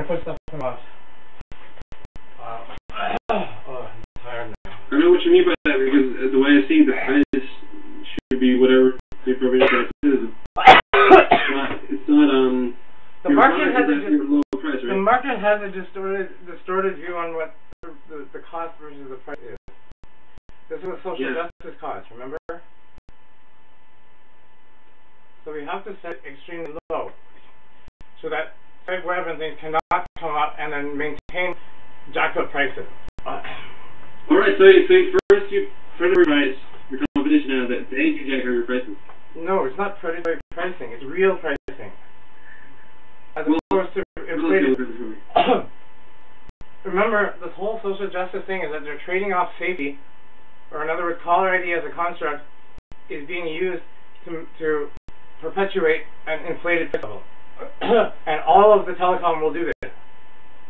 gonna put stuff in my oh, I'm tired now. I know what you mean by that, because the way I see the price should be whatever the provision price is. It's not the market has low price, right? The market has a distorted view on what the cost versus the price is. This is a social justice cost, remember? So we have to set extremely low so that web and things cannot come up and then maintain jacked up prices. Alright, so first you predatory price your competition now that they can jack your prices. No, it's not predatory pricing, it's real pricing. As opposed to inflated. Remember, this whole social justice thing is that they're trading off safety, or in other words, caller ID as a construct is being used to perpetuate an inflated price level. And all of the telecom will do this.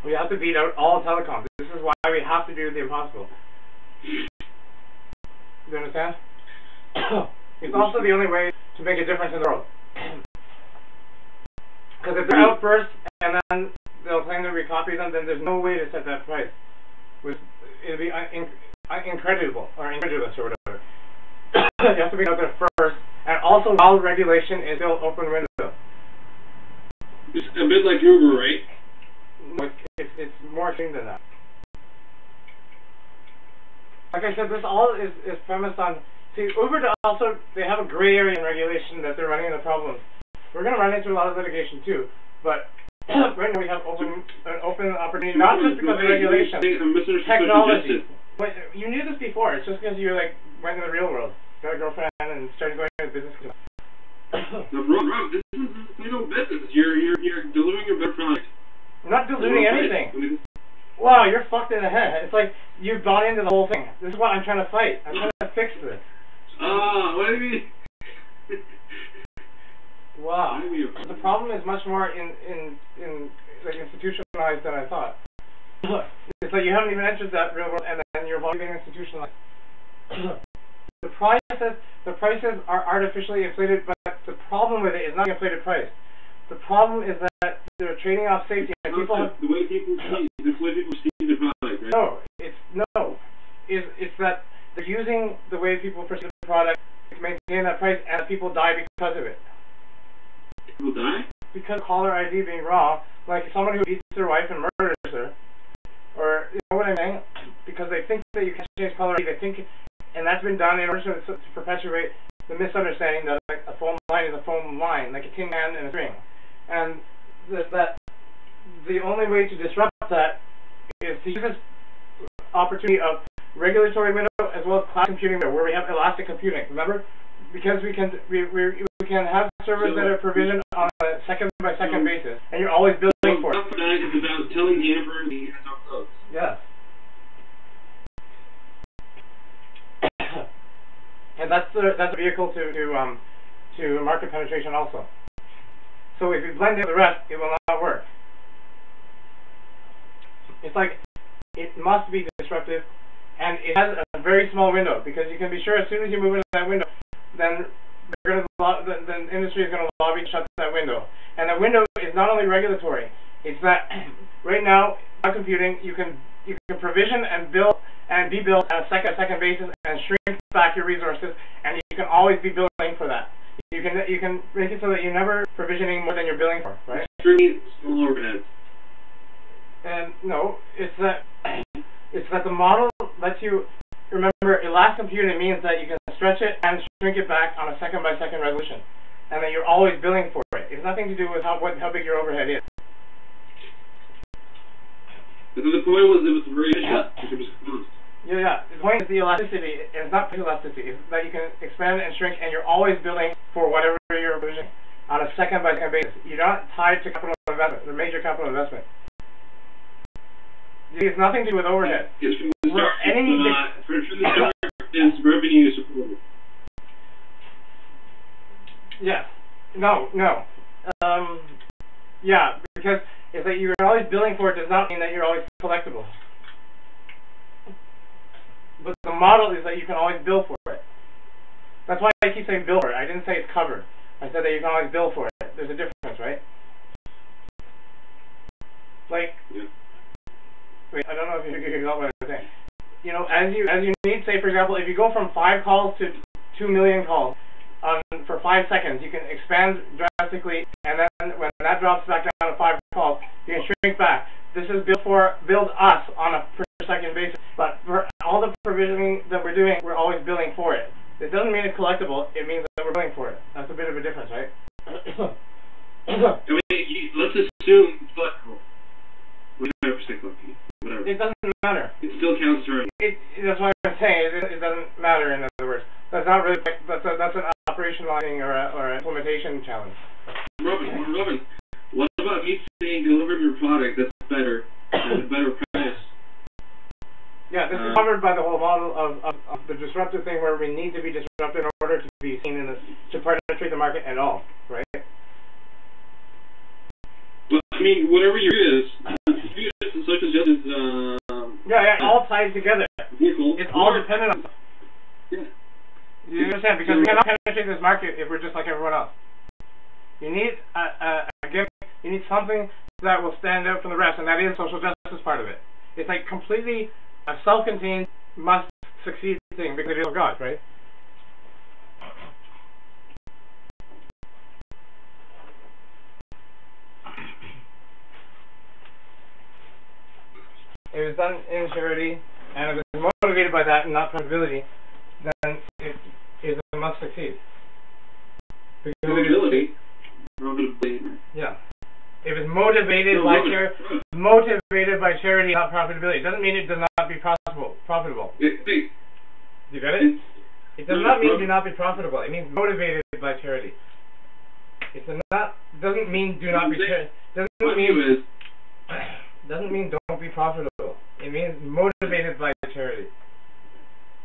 We have to beat out all telecom. This is why we have to do the impossible. Do you understand? It's also the only way to make a difference in the world. Because if they're outbursts and then they'll claim that we copy them, then there's no way to set that price. It'll be incredible or incredulous or whatever. You have to be out there first, and also while regulation is still open window. It's a bit like Uber, right? No, it's more extreme than that. Like I said, this all is premised on. See, Uber also, they have a gray area in regulation that they're running into problems. We're going to run into a lot of litigation too, but right now we have an open opportunity, not just because of regulation, technology. But you knew this before. It's just because you went in the real world, got a girlfriend, and started going into business. No, bro, this is business. You're delivering your better product. I'm not diluting anything. Wow, you're fucked in the head. It's like you've bought into the whole thing. This is what I'm trying to fight. I'm trying to fix this. What do you mean? Wow. The problem is much more institutionalized than I thought. It's like you haven't even entered that real world, and then you're already being institutionalized. The prices are artificially inflated, but the problem with it is not the inflated price. The problem is that they're trading off safety, and people have the way people see the product, right? It's that they're using the way people perceive the product to maintain that price, and people die because of it. People die? Because of caller ID being wrong, like someone who beats their wife and murders her, or you know what I mean? Because they think that you can't change caller ID, they think, and that's been done in order to perpetuate the misunderstanding that a phone line is a phone line, like a tin can and a string, and that the only way to disrupt that is to use this opportunity of regulatory window as well as cloud computing window, where we have elastic computing. Remember, because we can have servers that are provisioned on a second-by-second basis, and you're always building for it. It's about telling the emperor he has no clothes. Yes. And that's a vehicle to market penetration also. So if you blend in the rest, it will not work. It's like it must be disruptive, and it has a very small window, because you can be sure as soon as you move into that window, then the industry is going to lobby to shut that window. And the window is not only regulatory; it's that right now, cloud computing, you can provision and build and be built on a second basis and shrink back your resources, and you can always be building for that. You can make it so that you're never provisioning more than you're billing for, right? Shrinking small overhead. And no, it's that the model lets you remember. Elastic computing means that you can stretch it and shrink it back on a second-by-second resolution, and that you're always billing for it. It's nothing to do with how big your overhead is. But the point was it was very efficient. It was closed. Yeah. The point is the elasticity. It's not elasticity. It's that you can expand and shrink, and you're always billing for whatever you're provisioning on a second-by-second basis. You're not tied to capital investment, the major capital investment. It's nothing to do with overhead. Yes, from the start, is revenue supported. Yes. No. Yeah, because it's that you're always billing for it does not mean that you're always collectible. But the model is that you can always bill for it. That's why I keep saying bill for it. I didn't say it's covered. I said that you can always bill for it. There's a difference, right? Like, you got what I'm saying. You know, as you need, say for example, if you go from 5 calls to 2 million calls for 5 seconds, you can expand drastically, and then when that drops back down to 5 calls, you can shrink back. This is build us on a per second basis, but for all the provisioning that we're doing, we're always billing for it. It doesn't mean it's collectible, it means that we're billing for it. That's a bit of a difference, right? Let's assume it's collectible. Whatever. It doesn't matter. It still counts for that's why I'm saying it doesn't matter, in other words. That's not really, that's an operationalizing or an implementation challenge. Robin, what about me saying deliver your product that's better, at a better price? Yeah, this is covered by the whole model of the disruptive thing, where we need to be disrupted in order to be seen to penetrate the market at all, right? Well, I mean, whatever your is, social justice, yeah, all tied together. Vehicle. It's all dependent on. Yeah. You understand? Because we cannot penetrate this market if we're just like everyone else. You need a gimmick. You need something that will stand out from the rest, and that is social justice part of it. It's like completely a self-contained, must-succeed thing because it is of God, right? If it's done in charity, and if it's motivated by that and not profitability, then it is a must-succeed. Profitability? Yeah. If it's motivated by charity, not profitability, it doesn't mean it does not be profitable. You got it? It does not mean do not be profitable. It means motivated by charity. It doesn't mean do not be charity. Doesn't mean don't be profitable. It means motivated by charity.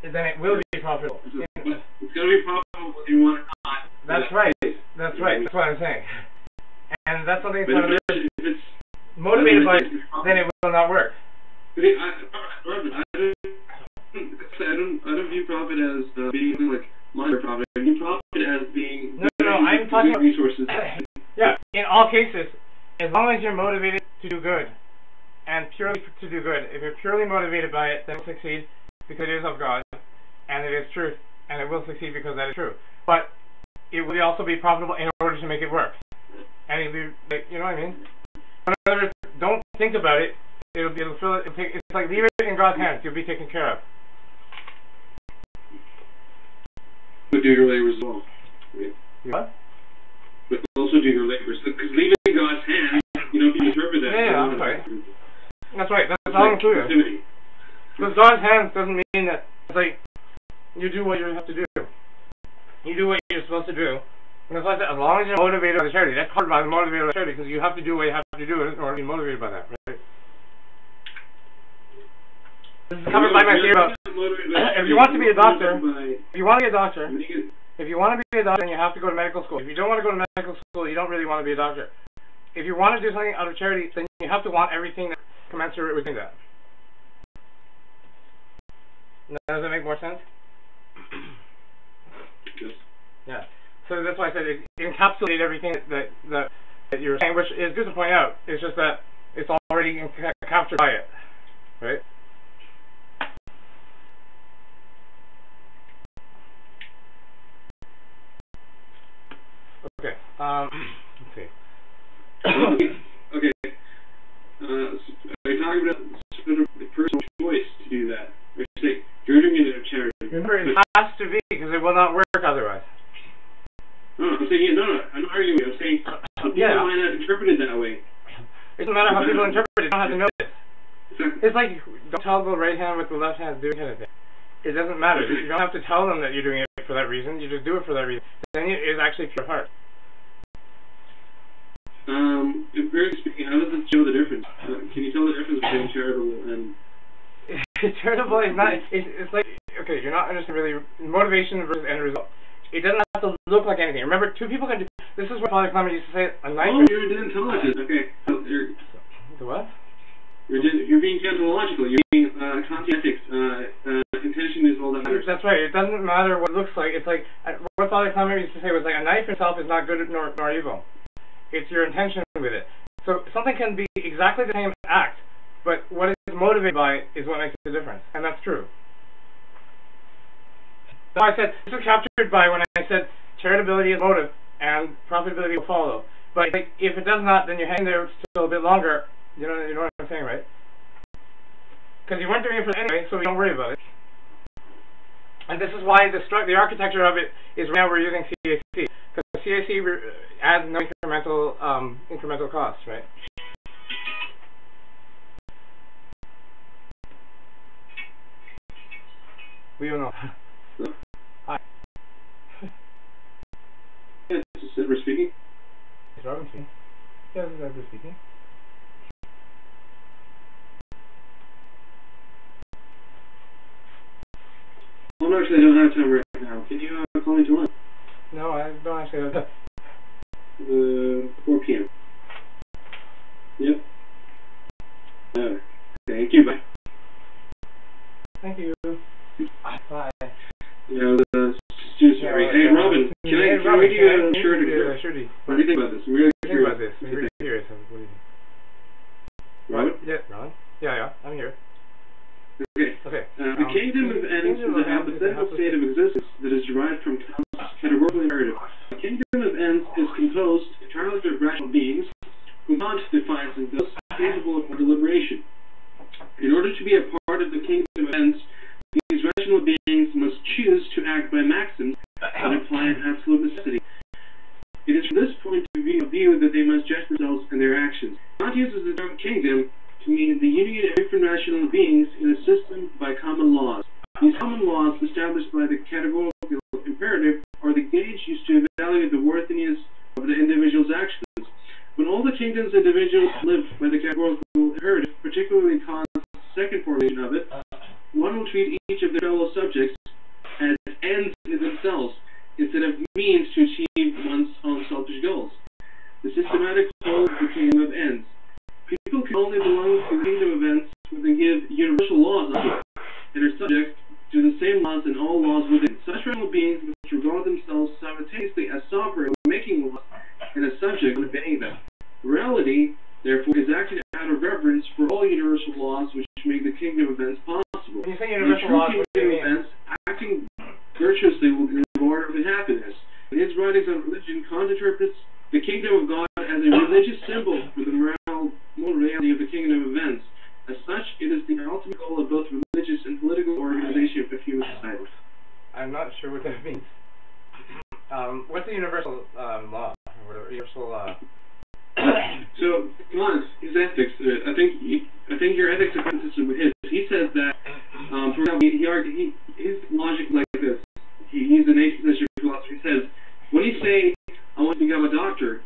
Then it will be profitable. It's going to be profitable whether you want it or not. That's right. That's right. That's what I'm saying. And that's something that's if it's motivated by, then it will not work. I don't view profit as being something like monetary profit. I view profit as being I'm talking about resources. Yeah, in all cases, as long as you're motivated to do good, and purely to do good, if you're purely motivated by it, then it will succeed because it is of God, and it is truth, and it will succeed because that is true. But it will also be profitable in order to make it work. And it'll be, like, you know what I mean? In other words, don't think about it. It's like leave it in God's hands. You'll be taken care of. But do your labor as well. What? But also do your labor. Because leave it in God's hands, you know, if you interpret that. Yeah, that's right. That's right. That's all included. Because God's hands doesn't mean that it's like you do what you have to do. You do what you're supposed to do. And it's like that, as long as you're motivated by the charity. That's covered by the motivated by the charity, because you have to do what you have to do in order to be motivated by that, right? This is covered by my theory about if you want to be a doctor, then you have to go to medical school. If you don't want to go to medical school, you don't really want to be a doctor. If you want to do something out of charity, then you have to want everything that's commensurate with that. Does that make more sense? Yes. Yeah. So that's why I said it encapsulated everything that you were saying, which is good to point out. It's just that it's already captured by it, right? Okay. Let's see. Okay. Are you talking about sort of the personal choice to do that? Or say you're doing it in a charity? Remember, it has to be, because it will not work otherwise. No, I'm saying I'm not arguing with you. I'm saying people might not interpret it that way. It doesn't matter how people interpret it. You don't have to know this. Exactly. It's like don't tell the right hand what the left hand is doing kind of thing. It doesn't matter. You don't have to tell them that you're doing it for that reason. You just do it for that reason. Then it is actually pure heart. Empirically speaking, how does it show the difference? Can you tell the difference between charitable and... Charitable is not... It's like... Okay, you're not understanding really motivation versus end result. It doesn't have to look like anything. Remember, two people can do... This is what Father Clement used to say. A nice... Oh, you're deontologist. Okay. The what? You're being deontological. You're being Kantian ethics. Intention is all that matters. That's right. It doesn't matter what it looks like. It's like... What Father Clement used to say was like, a knife itself is not good nor evil. It's your intention with it. So something can be exactly the same act, but what it's motivated by is what makes the difference, and that's true. So I said, this is captured by when I said charitability is motive, and profitability will follow. But like, if it does not, then you're hanging there still a bit longer. You know what I'm saying, right? Because you weren't doing it for anyway, so we don't worry about it. And this is why the architecture of it is right now we're using CAC, because CAC adds no incremental costs, right? We don't know. Hi. Yes, is Edward speaking? Is Robin speaking? Yeah, this is Edward speaking. Well, no, actually, I don't have time right now. Can you call me tomorrow? No, I don't actually have that. 4 p.m. Yep. Thank you, bye. Thank you. Bye. Yeah, hey, Robin, can I read you a shirt? Sure. What do you think about this? I'm really curious. Think about this. I'm really curious. Robin? Yeah, Robin? Yeah, I'm here. Okay. The kingdom of ends is a hypothetical state of existence that is derived from categorical imperative. The kingdom of ends is composed entirely of rational beings whom Kant defines as those capable of deliberation. In order to be a part of the kingdom of ends, these rational beings must choose to act by maxims that imply an absolute necessity. It is from this point of view that they must judge themselves and their actions. Kant uses the term kingdom to mean the union of different rational beings in a system by common laws. These common laws, established by the categorical imperative, are the gauge used to evaluate the worthiness of the individual's actions. When all the kingdom's individuals live by the categorical imperative, particularly Kant's second formulation of it, one will treat each of their fellow subjects as ends in themselves, instead of means to achieve one's own selfish goals. The systematic whole of the kingdom of ends. People can only belong to the kingdom of ends when they give universal laws of it, and are subject to the same laws and all laws within. Such rational beings must regard themselves simultaneously as sovereign when making laws, and as subject when obeying them. Morality, therefore, is acting out of reverence for all universal laws which make the kingdom of ends possible. When you say universal laws, what do you mean? Acting virtuously will be rewarded with happiness. In his writings on religion, Kant interprets the kingdom of God as a religious symbol for the moral reality of the kingdom of ends. As such, it is the ultimate goal of both religious and political organization of human society. I'm not sure what that means. What's the universal law? Or whatever, universal So, Kant, his ethics, I think your ethics are consistent with his. He says that, for example, his logic is like this. He's an 18th century philosopher. He says, when you say, I want to become a doctor,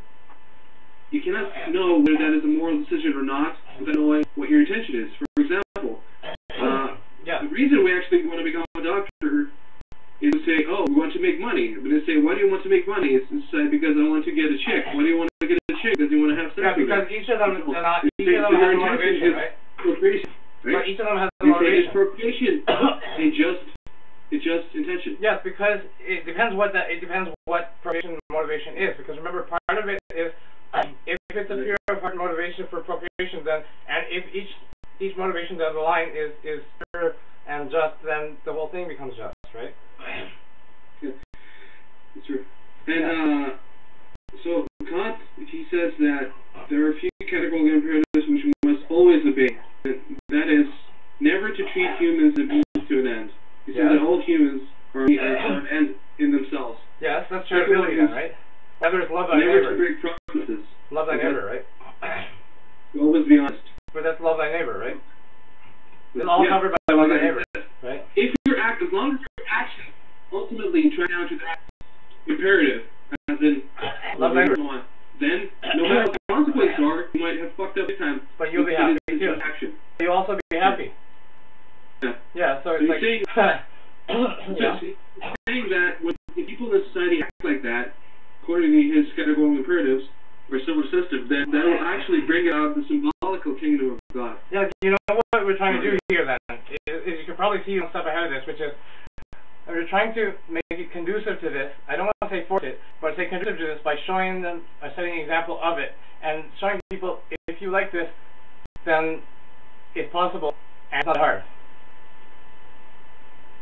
you cannot know whether that is a moral decision or not without knowing what your intention is. For example, the reason we actually want to become a doctor is to say, oh, we want to make money. But they say, why do you want to make money? It's to say, because I want to get a chick. Why do you want to get a chick? Because you want to have sex with her. Because each of them has a motivation, right? Procreation, right? But each of them has a motivation. It's procreation. It's just intention. Yes, because it depends what procreation motivation is. Because remember, part of it is if it's a pure of heart motivation for procreation, then and if each motivation down the line is pure and just, then the whole thing becomes just, right? Yeah, that's true. And so Kant, he says that there are a few categorical imperatives which we must always obey. That is, never to treat humans as a means to an end. He says that all humans are an end in themselves. Yes, that's charitability then, right? Whether it's love thy neighbor. Never to break promises. Love thy neighbor, right? Always be honest. But that's love thy neighbor, right? It's all covered by love thy neighbor, right? If your act, as long as your action ultimately track down to that imperative, as in love thy neighbor, then no matter what the consequences are, you might have fucked up big time. But you'll be happy too. Action. You'll also be happy. Yeah. Yeah. So it's like. Saying that when people in society act like that, according to his categorical imperatives or similar system, then that will actually bring out the symbolical kingdom of God. Yeah, you know what we're trying to do here then is you can probably see one step ahead of this, which is we're trying to make it conducive to this. I don't want to say force it, but say conducive to this by showing them, setting an example of it, and showing people if you like this, then it's possible and it's not hard.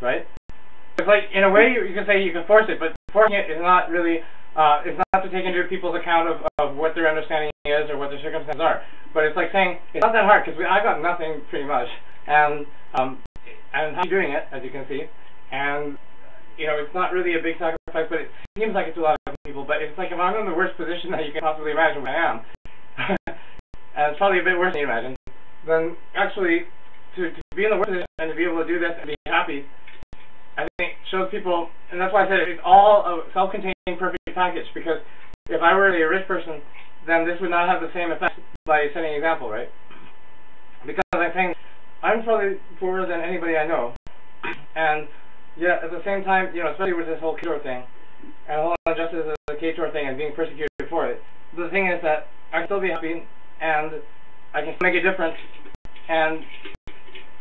Right? It's like, in a way, you can say you can force it, but forcing it is not really, it's not to take into people's account of what their understanding is or what their circumstances are. But it's like saying, it's not that hard, because I got nothing, pretty much. And how you're doing it, as you can see. And, you know, it's not really a big sacrifice, but it seems like it's a lot of people. But it's like, if I'm in the worst position that you can possibly imagine where I am, and it's probably a bit worse than you imagine, then actually, to be in the worst position and to be able to do this and be happy, I think shows people, and that's why I said it's all a self-contained perfect package, because if I were a rich person, then this would not have the same effect by setting an example, right? Because I'm saying, I'm probably poorer than anybody I know, and yet at the same time, you know, especially with this whole K-Tour thing, and the whole injustice of the K-Tour thing and being persecuted for it, the thing is that I can still be happy, and I can make a difference, and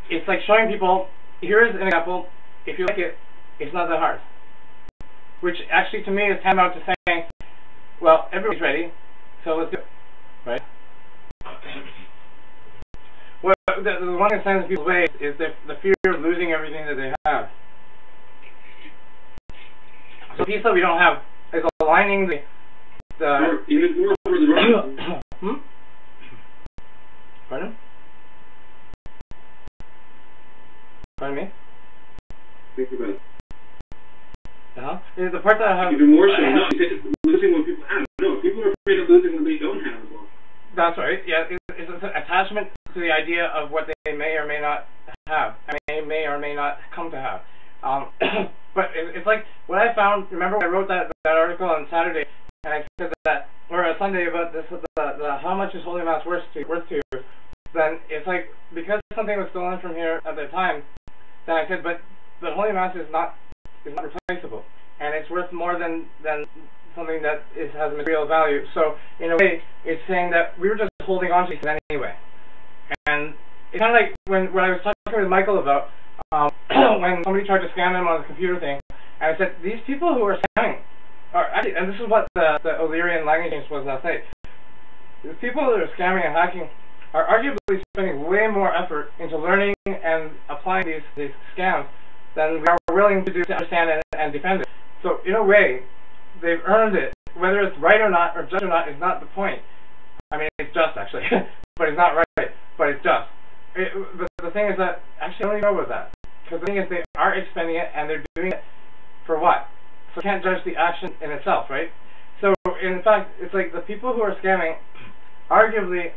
it's like showing people, here's an example, if you like it, it's not that hard. Which actually to me is tantamount to saying, well, everybody's ready, so let's do it, right? Well, the one thing that stands in people's way is the fear of losing everything that they have. So the piece that we don't have is aligning the Pardon? Pardon me? Think about it. The part that I have... Even more so, no, it's losing what people have. No, people are afraid of losing what they don't have as well. That's right, yeah. It's an attachment to the idea of what they may or may not have, and may or may not come to have. But it's like, what I found, remember when I wrote that article on Saturday, and I said that, or Sunday, about this, how much is Holy Mass worth to you, then it's like, because something was stolen from here at the time, then I said, but Holy Mass is not replaceable, and it's worth more than something that has material value. So in a way, it's saying that we were just holding on to these anyway. And it's kind of like when I was talking with Michael about when somebody tried to scam him on the computer thing, and I said, these people who are scamming are actually, and this is what the Illyrian language was last night, the people that are scamming and hacking are arguably spending way more effort into learning and applying these scams than we are willing to do to understand and defend it. So in a way, they've earned it. Whether it's right or not, or just or not, is not the point. I mean, it's just actually, but it's not right, but it's just. The thing is that, actually I don't even know about that. Because the thing is, they are expending it, and they're doing it for what? So you can't judge the action in itself, right? So in fact, it's like the people who are scamming, arguably,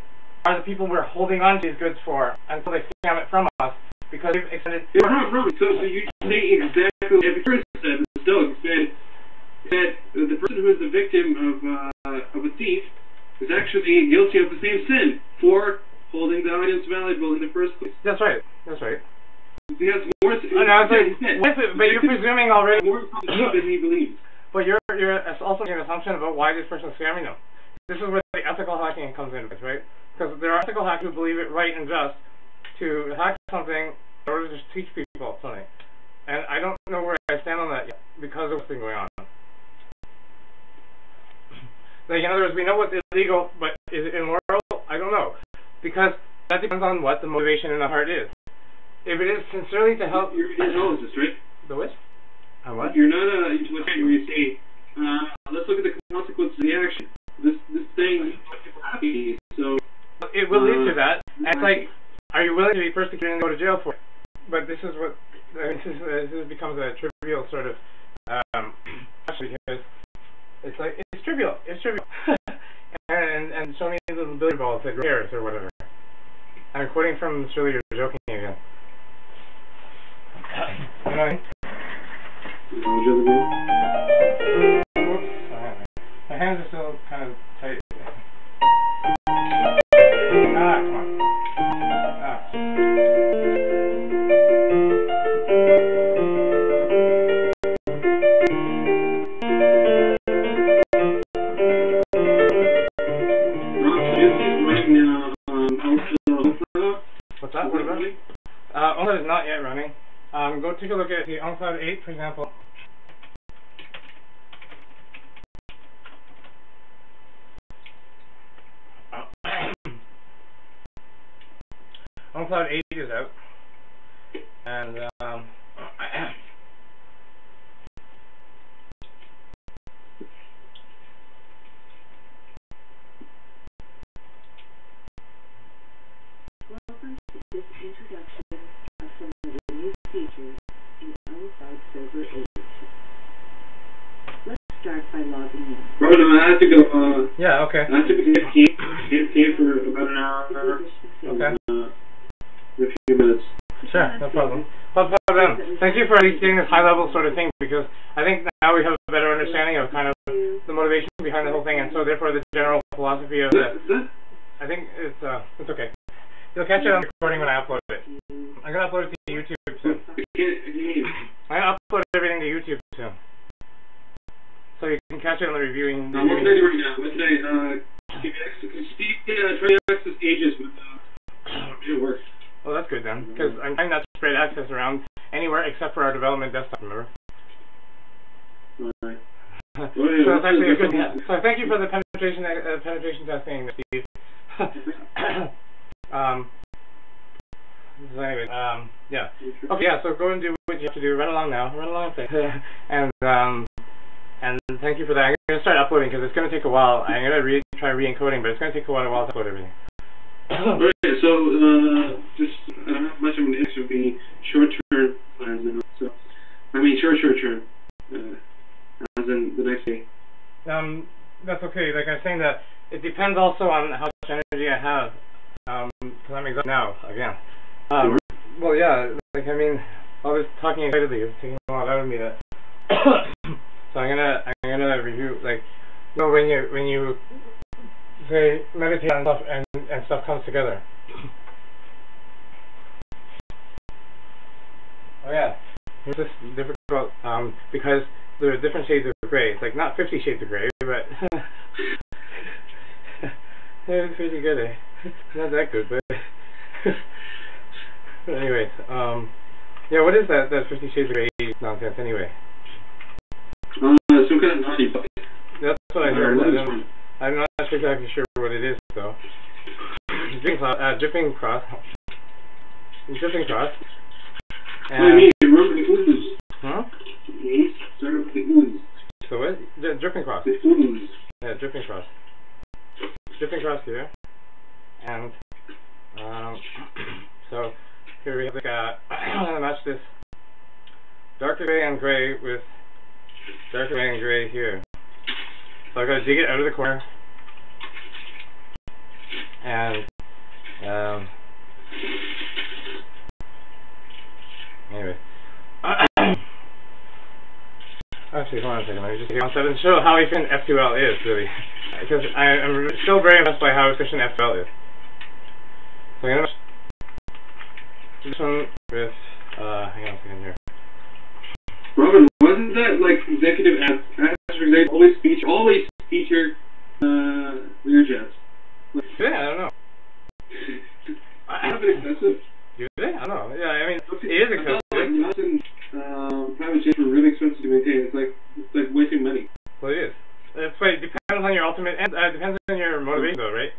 are the people we're holding on to these goods for until they scam it from us, because they've extended... Yeah, no, so you say exactly what every person said. The Stoics said the person who is the victim of a thief is actually guilty of the same sin for holding the items valuable in the first place. That's right. That's right. He has more... but you're presuming already... More than he believes. But you're also making an assumption about why this person is scamming them. This is where the ethical hacking comes in, right? Because there are ethical hackers who believe it right and just to hack something in order to teach people something. And I don't know where I stand on that yet, because of what's been going on. Like, in other words, we know what's illegal, but is it immoral? I don't know. Because that depends on what the motivation in the heart is. If it is sincerely to help... You're an intelligence, right? The what? What? You're not a intellectual where you say, let's look at the consequences of the action. This thing makes people happy, so... It will lead to that. And it's like, are you willing to be persecuted and go to jail for it? But this is what... this becomes a trivial sort of... actually, because it's like, it's trivial. It's trivial. and show me the little billiard balls that grow hairs or whatever. I'm quoting from Shirley, you're joking again. You know what I mean? Whoops. My hands are still kind of tight. Come on. What's that? What about it? OnCloud is not yet running. Go take a look at the OnCloud 8, for example. OnCloud SoundCloud 8 is out, and welcome to this introduction of some of the new features in Outside Server 8. Let's start by logging in. Robin, I have to go. yeah, okay. I have to be AFK for about an hour. Okay. In a few minutes. Sure, no problem. Thank you for at least getting this high-level sort of thing, because I think now we have a better understanding of kind of the motivation behind the whole thing, and so therefore the general philosophy of the... I think it's okay. You'll catch it on the recording when I upload it. I'm going to upload it to YouTube soon. I'm going to upload everything to YouTube soon. So you can catch it on the reviewing... I'm looking at it right now. What's today? Steve trying to access Aegis with... it works. Well, that's good then, because I'm trying not to spread access around anywhere except for our development desktop, remember? Alright. So it's actually a good... So thank you for the penetration testing, Steve. So anyway, yeah. Okay, yeah, so go and do what you have to do. Run along now. Run along, and thank you for that. I'm going to start uploading because it's going to take a while. I'm going to try re-encoding, but it's going to take a while to upload everything. Okay, so just I don't have much of an issue being short-term plans now. So I mean short-term, as in the next day. That's okay. Like I'm saying that it depends also on how much energy I have. Because I'm exhausted now again. Well, yeah. Like I mean, all this talking excitedly is taking a lot out of me. That so I'm gonna review, like, you know, when you say meditate on stuff and stuff comes together. Oh yeah, it's just difficult because there are different shades of gray. It's like not 50 shades of gray, but it's pretty good. Not that good, but but anyways, yeah. What is that 50 shades of gray nonsense anyway? Some kind of naughty book. That's what I heard. I'm not exactly sure what it is, though. Dripping cross. What do you mean? Remember the ooze? Huh? Start with the ooze. So what? Dripping cross. The ooze. Yeah, dripping cross. Dripping cross here. And, so, here we have like I'm going to match this darker gray and gray with darker gray and gray here. So I've got to dig it out of the corner. And, anyway. Actually, hold on a second. Let me just get on set and show how efficient F2L is, really. Because I'm still very impressed by how efficient F2L is. So I'm going to match this one with, hang on a second here. Robin, wasn't that like executive always feature Learjets? Yeah, I don't know. I have it expensive. Do they? I don't know. Yeah, I mean, it is expensive. Private jets are really expensive to maintain. It's like wasting money. Well, it is. That's why it depends on your ultimate, and depends on your motivation, though, right?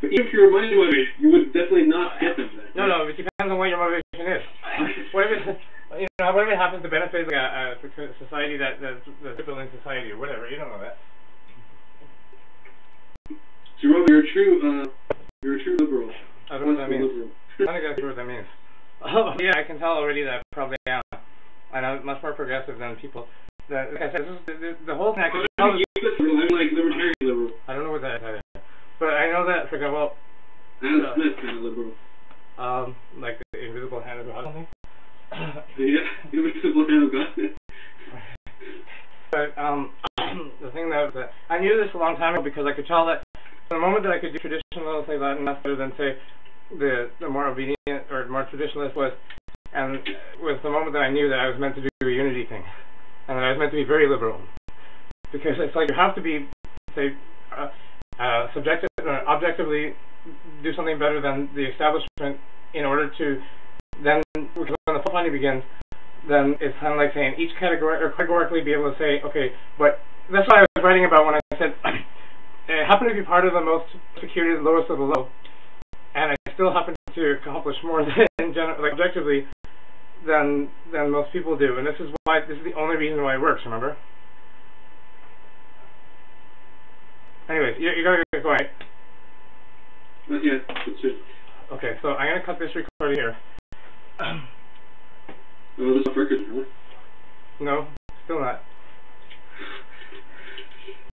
But even if you were money motivated, you would definitely not get them then. No, it depends on what your motivation is. What if it happens to benefit like a society that's built in society or whatever? You don't know that. So, Robin, you're a true liberal. I don't know what that means. I'm not exactly sure what that means. Oh, yeah, I can tell already that I probably am. And I'm much more progressive than people. Like I said, the whole thing I could tell. I'm like libertarian liberal. I don't know what that is. But I know that, for example, Adam Smith kind of liberal. like the invisible hand of God or something? Yeah, the invisible hand of God. But, the thing that I knew this a long time ago because I could tell that the moment that I could do traditional, say Latin mass better than, say, the more obedient or more traditionalist was the moment that I knew that I was meant to do a unity thing. And that I was meant to be very liberal. Because it's like you have to be, say, objectively do something better than the establishment in order to then, when the fault finding begins, then it's kind of like saying each category, or categorically be able to say, okay, but that's what I was writing about when I said, I happen to be part of the most security, the lowest of the low, and I still happen to accomplish more than like objectively than most people do, and this is the only reason why it works. Remember? Anyways, you gotta get quiet. Yeah, that's it. Okay, so I'm gonna cut this recording here. Oh, this is record, huh? No, still not.